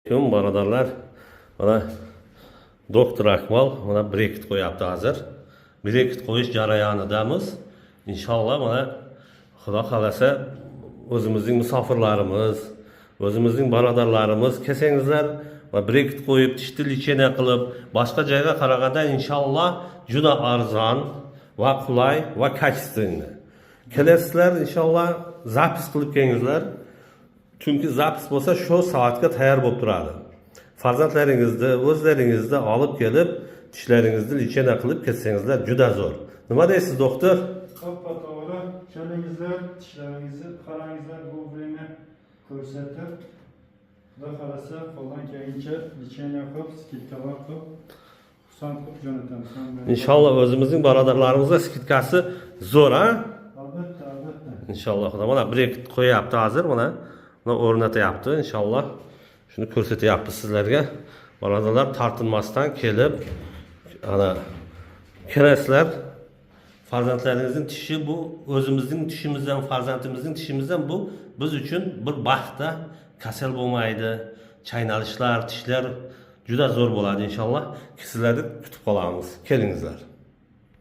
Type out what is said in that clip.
Tüm barodarlar, mana doktor Akmal mana brekit qo'yapti hozir. Brekit qo'yish jarayonidamiz. Inshaalloh mana Xudo xolasa o'zimizning musofirlarimiz, o'zimizning barodarlarimiz kelsangizlar va brekit qo'yib, tishni lichena qilib, boshqa joyga qaraganda inshaalloh juda arzon va qulay va kачественный. Kelasizlar inshaalloh zapis qilib kelingizlar. Chunki zapis bo'lsa shu soatga tayyor bo'lib turadi. Farzandlaringizni, o'zlaringizni olib kelib, tishlaringizni lichena qilib kelsangizlar juda zo'r. Nima deysiz, doktor? Qoppa to'g'ri. Kelingizlar, tishlaringizni qarangizlar, bu vremya ko'rsatib, Xudo xolasa qo'ldan kelgancha lichena qilib, skidkalar qilib, xursand qilib jo'natamiz. Inshaalloh o'zimizning barodarlarimizga skidkasi zo'r, ha? Albatta, albatta. Inshaalloh. Mana brekit qo'yapti hozir, mana o'rnatyapti inshaalloh. Shuni ko'rsatyapti sizlarga. Barodarlar tortinmasdan kelib, ana kelasizlar. Farzandlaringizning tishi bu o'zimizning tishimizdan, farzandimizning tishimizdan bu biz uchun bir baxtda kasal bo'lmaydi. Chaynalishlar, tishlar juda zo'r bo'ladi inshaalloh. Sizlarni kutib qolamiz. Kelingizlar.